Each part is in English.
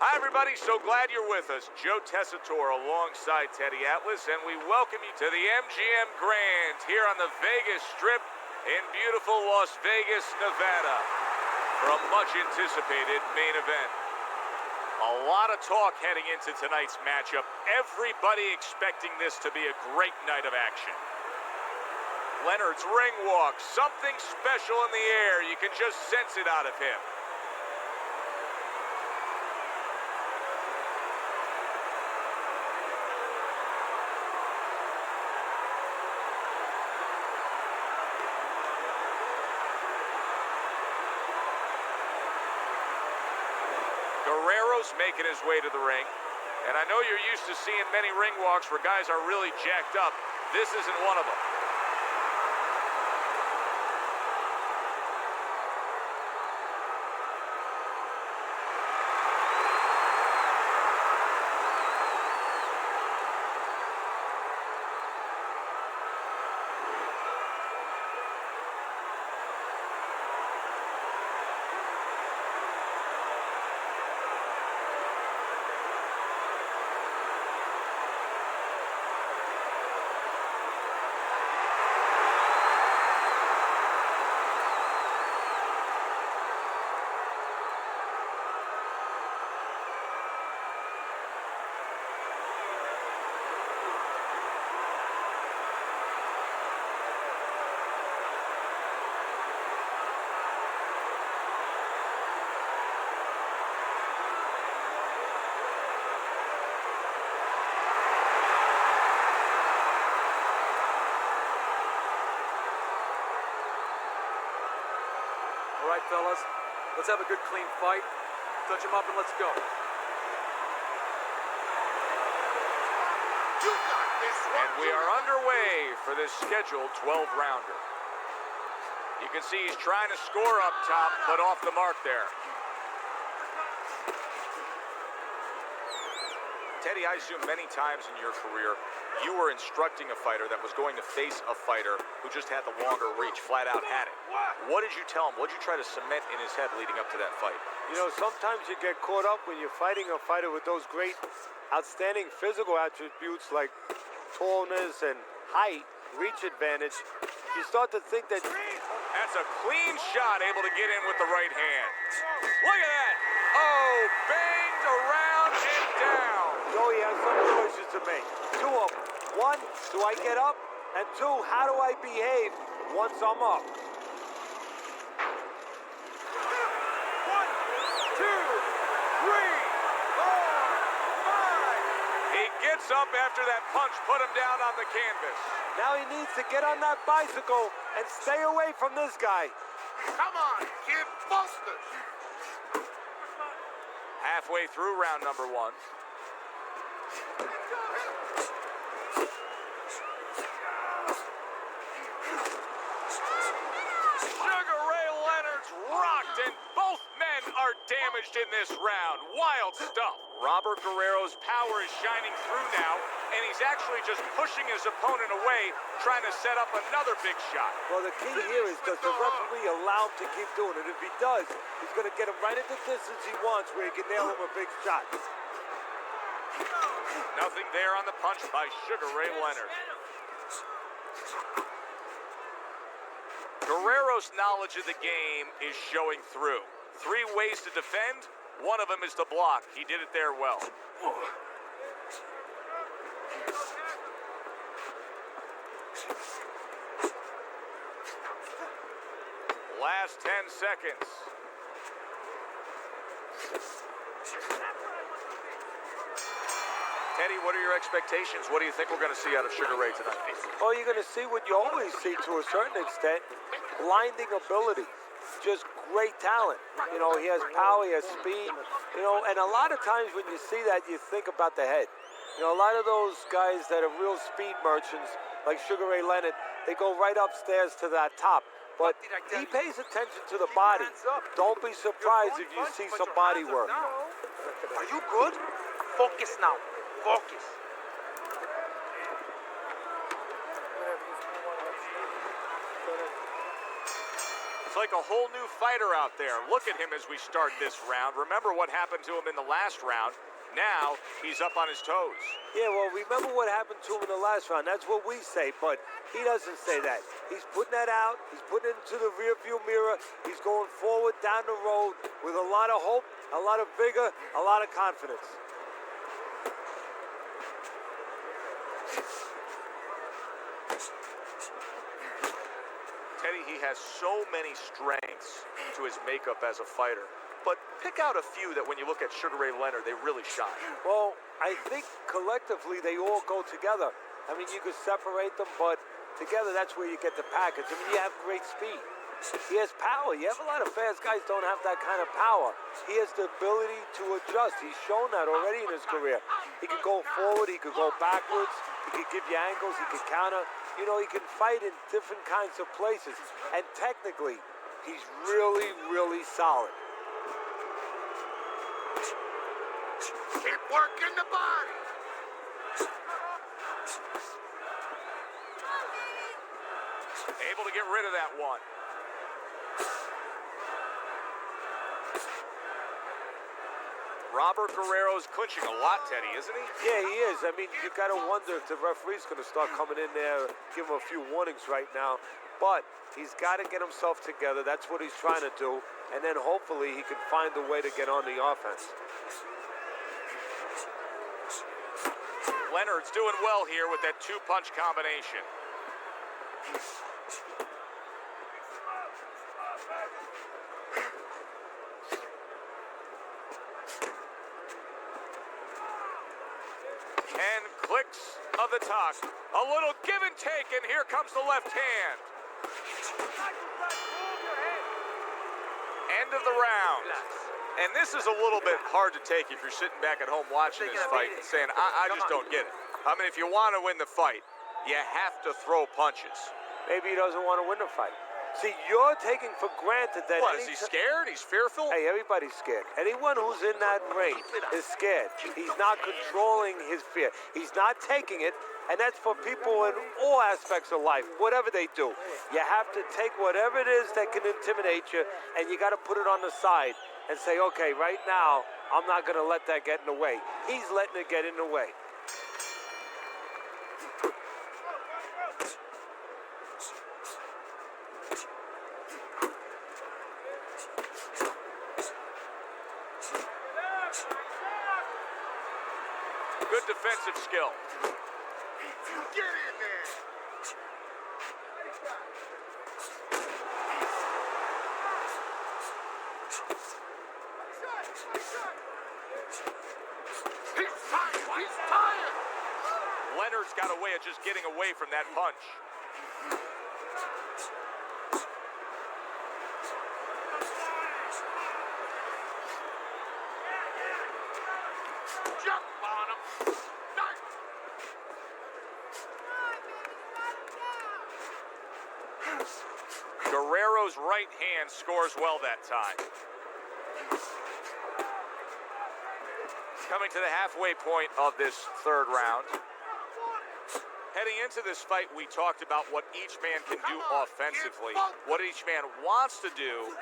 Hi, everybody. So glad you're with us. Joe Tessitore alongside Teddy Atlas, and we welcome you to the MGM Grand here on the Vegas Strip in beautiful Las Vegas, Nevada, for a much-anticipated main event. A lot of talk heading into tonight's matchup. Everybody expecting this to be a great night of action. Leonard's ring walk, something special in the air. You can just sense it out of him. Guerrero's making his way to the ring. And I know you're used to seeing many ring walks where guys are really jacked up. This isn't one of them. All right, fellas, let's have a good, clean fight. Touch him up and let's go. And we are underway for this scheduled 12-rounder. You can see he's trying to score up top, but off the mark there. Teddy, I assume many times in your career, you were instructing a fighter that was going to face a fighter who just had the longer reach, flat out had it. What did you tell him? What did you try to cement in his head leading up to that fight? You know, sometimes you get caught up when you're fighting a fighter with those great, outstanding physical attributes like tallness and height, reach advantage. You start to think that... That's a clean shot, able to get in with the right hand. Look at that! Oh, banged around and down. Joey has some choices to make. Two of them. One, do I get up? And two, how do I behave once I'm up? 1, 2, 3, 4, 5. He gets up after that punch put him down on the canvas. Now he needs to get on that bicycle and stay away from this guy. Come on, kid, Buster. Halfway through round number 1. Sugar Ray Leonard's rocked, and both men are damaged in this round. Wild stuff. Robert Guerrero's power is shining through now, and he's actually just pushing his opponent away, trying to set up another big shot. Well, the key here is does the referee allow him to keep doing it? If he does, he's going to get him right at the distance he wants where he can nail him a big shot. Nothing there on the punch by Sugar Ray Leonard. Guerrero's knowledge of the game is showing through. 3 ways to defend, one of them is to block. He did it there well. Last 10 seconds. Teddy, what are your expectations? What do you think we're going to see out of Sugar Ray tonight? Oh, you're going to see what you always see to a certain extent. Blinding ability. Just great talent. You know, he has power, he has speed. You know, and a lot of times when you see that, you think about the head. You know, a lot of those guys that are real speed merchants, like Sugar Ray Leonard, they go right upstairs to that top. But he pays attention to the body. Don't be surprised if you see some body work. Are you good? Focus now. Focus. It's like a whole new fighter out there. Look at him as we start this round. Remember what happened to him in the last round. Now he's up on his toes. Yeah, well, remember what happened to him in the last round. That's what we say, but he doesn't say that. He's putting that out. He's putting it into the rearview mirror. He's going forward down the road with a lot of hope, a lot of vigor, a lot of confidence. Teddy, he has so many strengths to his makeup as a fighter. But pick out a few that when you look at Sugar Ray Leonard, they really shine. Well, I think collectively they all go together. I mean, you could separate them, but together that's where you get the package. I mean, you have great speed. He has power. You have a lot of fast guys don't have that kind of power. He has the ability to adjust. He's shown that already in his career. He could go forward. He could go backwards. He could give you angles. He could counter. You know, he can fight in different kinds of places. And technically, he's really, really solid. Keep working the body. Able to get rid of that one. Robert Guerrero's clinching a lot, Teddy, isn't he? Yeah, he is. I mean, you got to wonder if the referee's going to start coming in there, give him a few warnings right now. But he's got to get himself together. That's what he's trying to do. And then hopefully he can find a way to get on the offense. Leonard's doing well here with that two-punch combination. And clicks of the talk. A little give and take, and here comes the left hand. End of the round. And this is a little bit hard to take if you're sitting back at home watching this fight and saying, I just don't get it. I mean, if you want to win the fight, you have to throw punches. Maybe he doesn't want to win the fight. See, you're taking for granted that... What, is he scared? He's fearful? Hey, everybody's scared. Anyone who's in that ring is scared. He's not controlling his fear. He's not taking it, and that's for people in all aspects of life, whatever they do. You have to take whatever it is that can intimidate you, and you got to put it on the side and say, okay, right now, I'm not going to let that get in the way. He's letting it get in the way. Good defensive skill. Get in there. He's tired. He's tired. Leonard's got a way of just getting away from that punch. Jump on him. Nice. Guerrero's right hand scores well that time. Coming to the halfway point of this third round. Heading into this fight, we talked about what each man can do offensively. What each man wants to do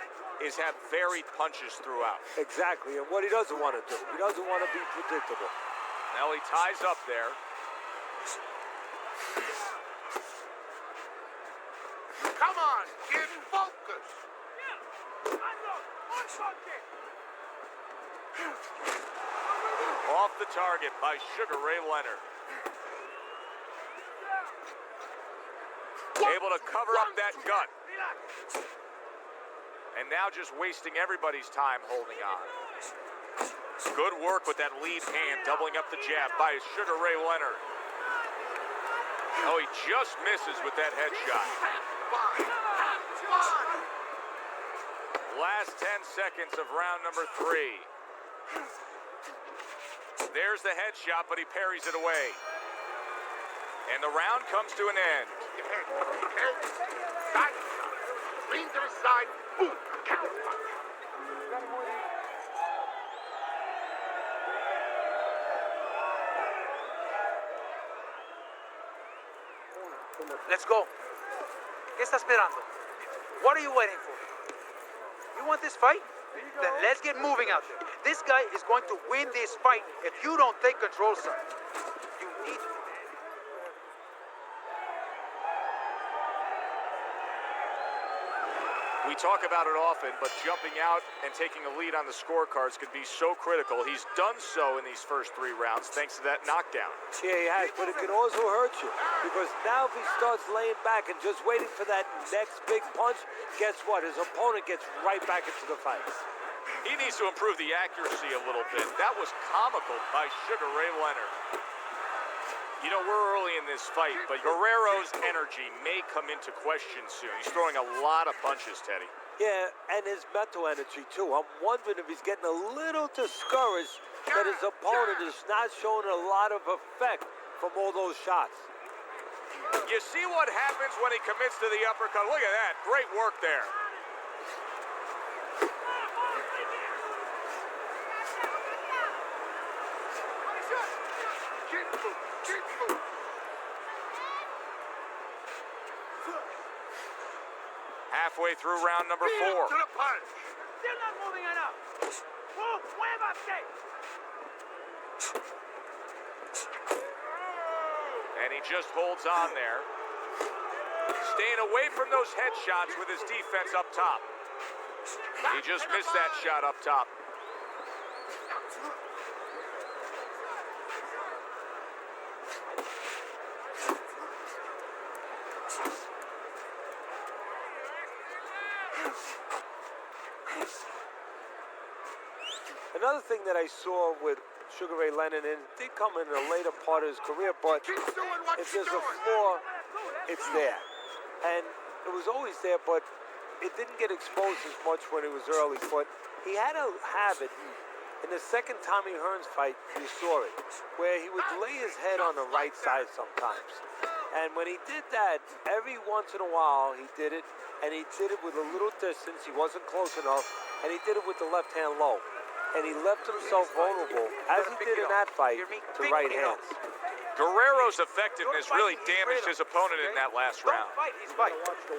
is have varied punches throughout. Exactly, and what he doesn't want to do. He doesn't want to be predictable. Now he ties up there. Come on, get focused. Off the target by Sugar Ray Leonard. Able to cover up that gut. And now just wasting everybody's time holding on. Good work with that lead hand, doubling up the jab by Sugar Ray Leonard. Oh, he just misses with that headshot. Last 10 seconds of round number 3. There's the headshot, but he parries it away. And the round comes to an end. Head, side, lean to the side, boom, counter punch. Let's go. ¿Qué está esperando? What are you waiting for? You want this fight? Then let's get moving out there. This guy is going to win this fight if you don't take control, son. You need to. We talk about it often, but jumping out and taking a lead on the scorecards could be so critical. He's done so in these first 3 rounds thanks to that knockdown. Yeah, he has, but it can also hurt you because now if he starts laying back and just waiting for that next big punch, guess what? His opponent gets right back into the fight. He needs to improve the accuracy a little bit. That was comical by Sugar Ray Leonard. You know, we're early in this fight, but Guerrero's energy may come into question soon. He's throwing a lot of punches, Teddy. Yeah, and his mental energy, too. I'm wondering if he's getting a little discouraged that his opponent is not showing a lot of effect from all those shots. You see what happens when he commits to the uppercut? Look at that. Great work there. Halfway through round number 4. To the punch. Still not moving enough. Move, muévase. And he just holds on there. Staying away from those headshots with his defense up top. He just missed that shot up top. Another thing that I saw with Sugar Ray Leonard, and it did come in a later part of his career, but Keep doing what if you're there's a doing. flaw, it's there. And it was always there, but it didn't get exposed as much when it was early. But he had a habit, in the second Tommy Hearns fight, you saw it, where he would lay his head on the right side sometimes. And when he did that, every once in a while, he did it, and he did it with a little distance. He wasn't close enough, and he did it with the left hand low. And he left himself vulnerable, as he did in that fight, to right hands. Guerrero's effectiveness really damaged his opponent in that last round. Don't fight his fight.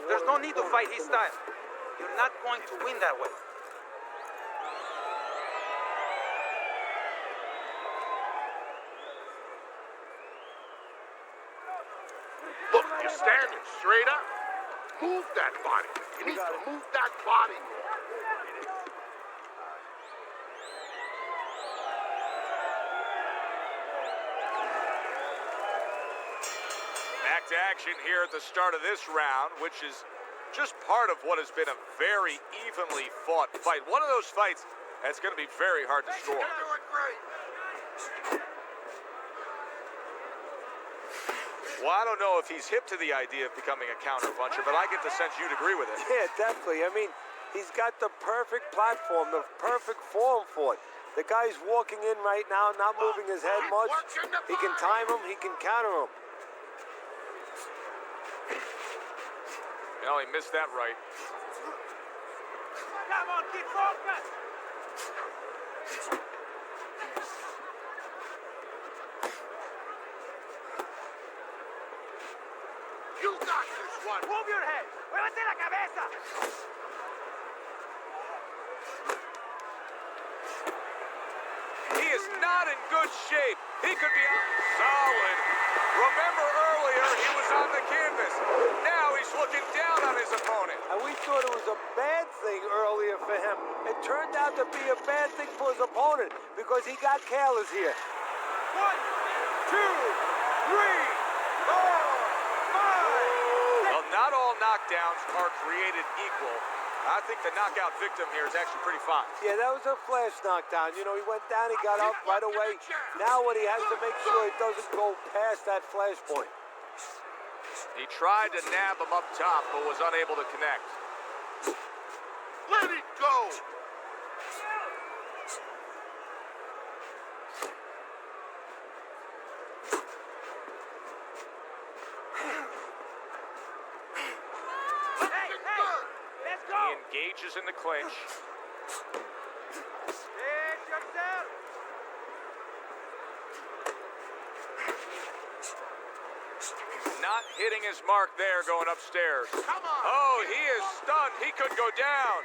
There's no need to fight his style. You're not going to win that way. Look, you're standing straight up. Move that body. You need to move that body. Back to action here at the start of this round, which is just part of what has been a very evenly fought fight. One of those fights that's going to be very hard to score. You're doing great. Well, I don't know if he's hip to the idea of becoming a counter puncher, but I get the sense you'd agree with it. Yeah, definitely. I mean, he's got the perfect platform, the perfect form for it. The guy's walking in right now, not moving his head much. He can time him, he can counter him. No, he missed that right. Come on, keep focused. You got this one. Move your head. Muévete la cabeza. He is not in good shape. He could be out solid. Remember earlier, he was on the canvas. Now he's looking down on his opponent. And we thought it was a bad thing earlier for him. It turned out to be a bad thing for his opponent because he got careless here. 1, 2, 3, 4, 5. Well, not all knockdowns are created equal. I think the knockout victim here is actually pretty fine. Yeah, that was a flash knockdown. You know, he went down, he got up right away. Now what he has to make sure he doesn't go past that flash point. He tried to nab him up top, but was unable to connect. Let it go. Hey, let's go. He engages in the clinch. Fix yourself. Not hitting his mark there going upstairs. Come on. Oh, he is stunned. He could go down.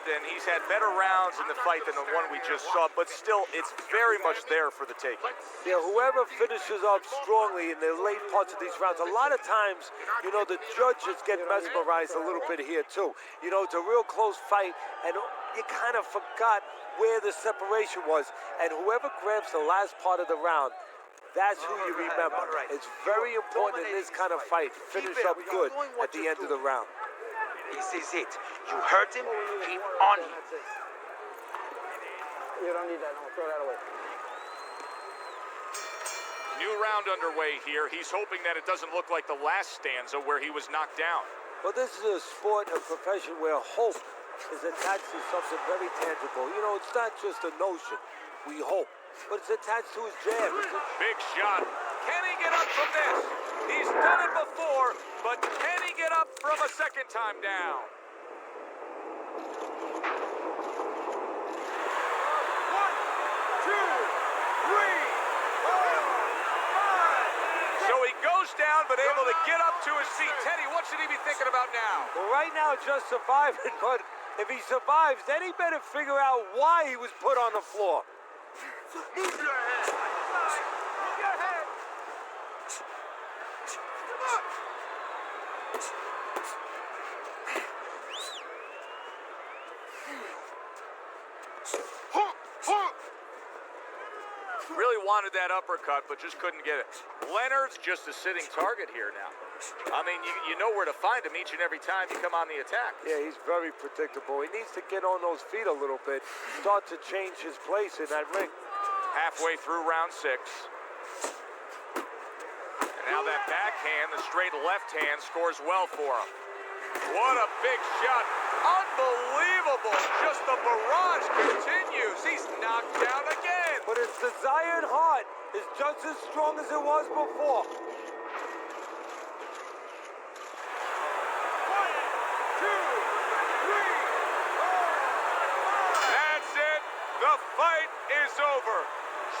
round, and he's had better rounds in the fight than the one we just saw, but still, it's very much there for the taking. Yeah, whoever finishes up strongly in the late parts of these rounds, a lot of times, you know, the judges get mesmerized a little bit here, too. You know, it's a real close fight, and you kind of forgot where the separation was, and whoever grabs the last part of the round, that's who you remember. It's very important in this kind of fight. Finish up good at the end of the round. This is it. You hurt him, keep on him. You don't need that. No, throw that away. New round underway here. He's hoping that it doesn't look like the last stanza where he was knocked down. Well, this is a sport, a profession where hope is attached to something very tangible. You know, it's not just a notion. We hope. But it's attached to his jab. Big shot. Can he get up from this? He's done it before, but can he get up from a second time down? One, two, three, four, five. So he goes down, but able to get up to his feet. Teddy, what should he be thinking about now? Well, right now, just surviving. But if he survives, then he better figure out why he was put on the floor. Move your head. Move your head. Really wanted that uppercut, but just couldn't get it. Leonard's just a sitting target here now. I mean, you know where to find him each and every time you come on the attack. Yeah, he's very predictable. He needs to get on those feet a little bit, start to change his place in that ring. Halfway through round 6. And now that backhand, the straight left hand, scores well for him. What a big shot. Unbelievable. Just the barrage continues. He's knocked down again. But his desired heart is just as strong as it was before. 1, 2, 3, 4, 5. That's it. The fight is over.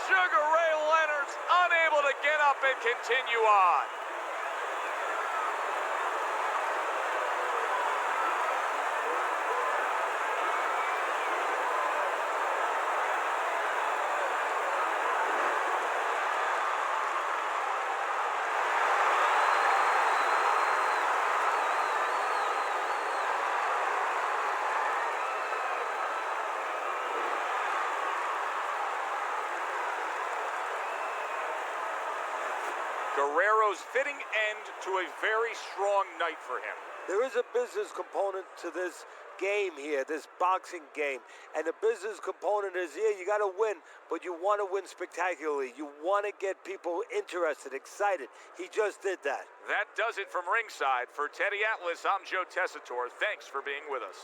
Sugar Ray Leonard's unable to get up and continue on. Guerrero's fitting end to a very strong night for him. There is a business component to this game here, this boxing game. And the business component is, yeah, you got to win, but you want to win spectacularly. You want to get people interested, excited. He just did that. That does it from ringside. For Teddy Atlas, I'm Joe Tessitore. Thanks for being with us.